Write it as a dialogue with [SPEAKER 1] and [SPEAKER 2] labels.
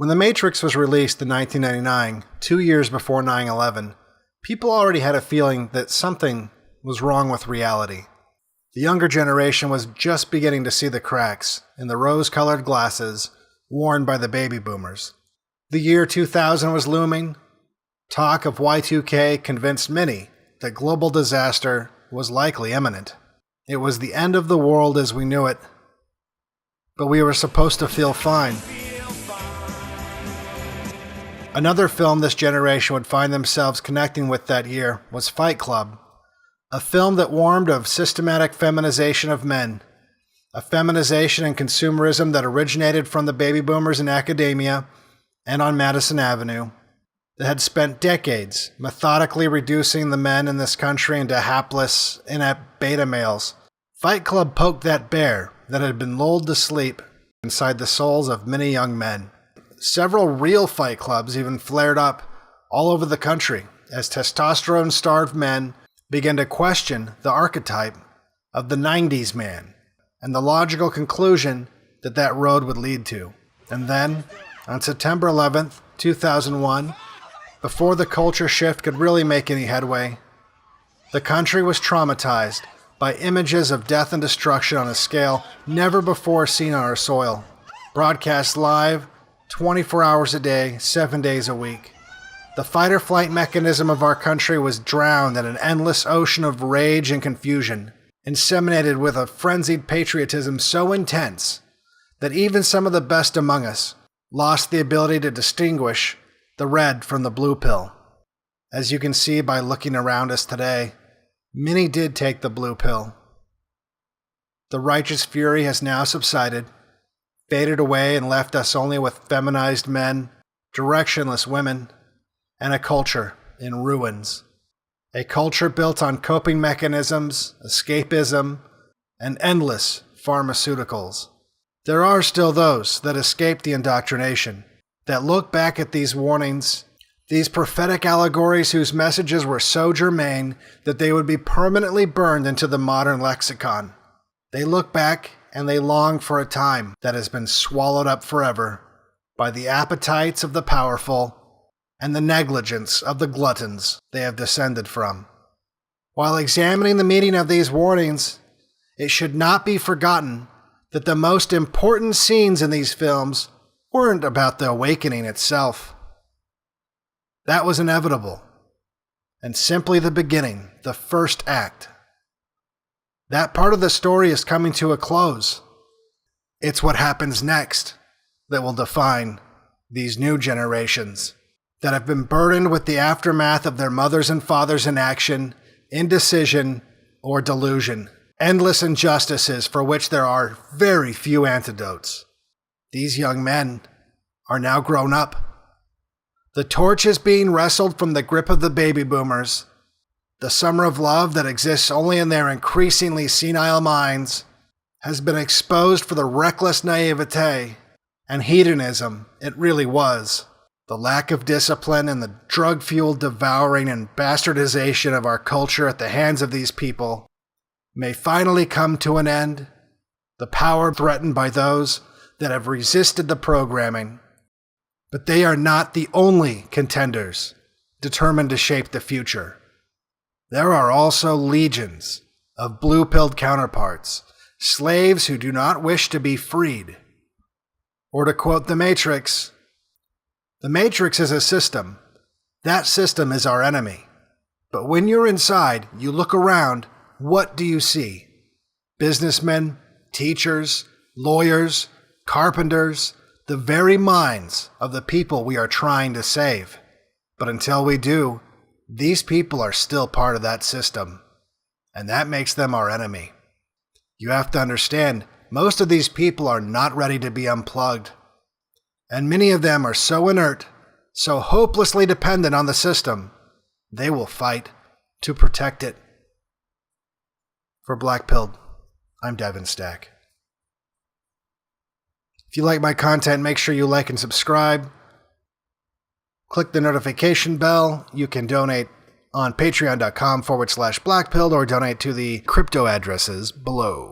[SPEAKER 1] When The Matrix was released in 1999, 2 years before 9/11, people already had a feeling that something was wrong with reality. The younger generation was just beginning to see the cracks in the rose-colored glasses worn by the baby boomers. The year 2000 was looming. Talk of Y2K convinced many that global disaster was likely imminent. It was the end of the world as we knew it, but we were supposed to feel fine. Another film this generation would find themselves connecting with that year was Fight Club, a film that warned of systematic feminization of men, a feminization and consumerism that originated from the baby boomers in academia and on Madison Avenue, that had spent decades methodically reducing the men in this country into hapless, inept beta males. Fight Club poked that bear that had been lulled to sleep inside the souls of many young men. Several real fight clubs even flared up all over the country as testosterone-starved men began to question the archetype of the 90s man and the logical conclusion that that road would lead to. And then, on September 11th, 2001, before the culture shift could really make any headway, the country was traumatized by images of death and destruction on a scale never before seen on our soil, broadcast live 24 hours a day, 7 days a week. The fight-or-flight mechanism of our country was drowned in an endless ocean of rage and confusion, inseminated with a frenzied patriotism so intense that even some of the best among us lost the ability to distinguish the red from the blue pill. As you can see by looking around us today, many did take the blue pill. The righteous fury has now subsided, faded away, and left us only with feminized men, directionless women, and a culture in ruins. A culture built on coping mechanisms, escapism, and endless pharmaceuticals. There are still those that escape the indoctrination, that look back at these warnings, these prophetic allegories whose messages were so germane that they would be permanently burned into the modern lexicon. They look back and they long for a time that has been swallowed up forever by the appetites of the powerful and the negligence of the gluttons they have descended from. While examining the meaning of these warnings, it should not be forgotten that the most important scenes in these films weren't about the awakening itself. That was inevitable, and simply the beginning, the first act. That part of the story is coming to a close. It's what happens next that will define these new generations that have been burdened with the aftermath of their mothers and fathers' inaction, indecision, or delusion. Endless injustices for which there are very few antidotes. These young men are now grown up. The torch is being wrestled from the grip of the baby boomers. The summer of love that exists only in their increasingly senile minds has been exposed for the reckless naivete and hedonism it really was. The lack of discipline and the drug-fueled devouring and bastardization of our culture at the hands of these people may finally come to an end. The power threatened by those that have resisted the programming. But they are not the only contenders determined to shape the future. There are also legions of blue-pilled counterparts, slaves who do not wish to be freed. Or to quote The Matrix, the Matrix is a system. That system is our enemy. But when you're inside, you look around, what do you see? Businessmen, teachers, lawyers, carpenters, the very minds of the people we are trying to save. But until we do, these people are still part of that system, and that makes them our enemy. You have to understand, most of these people are not ready to be unplugged, and many of them are so inert, so hopelessly dependent on the system, they will fight to protect it. For Black Pilled, I'm Devin Stack. If you like my content, make sure you like and subscribe. Click the notification bell. You can donate on patreon.com/blackpilled or donate to the crypto addresses below.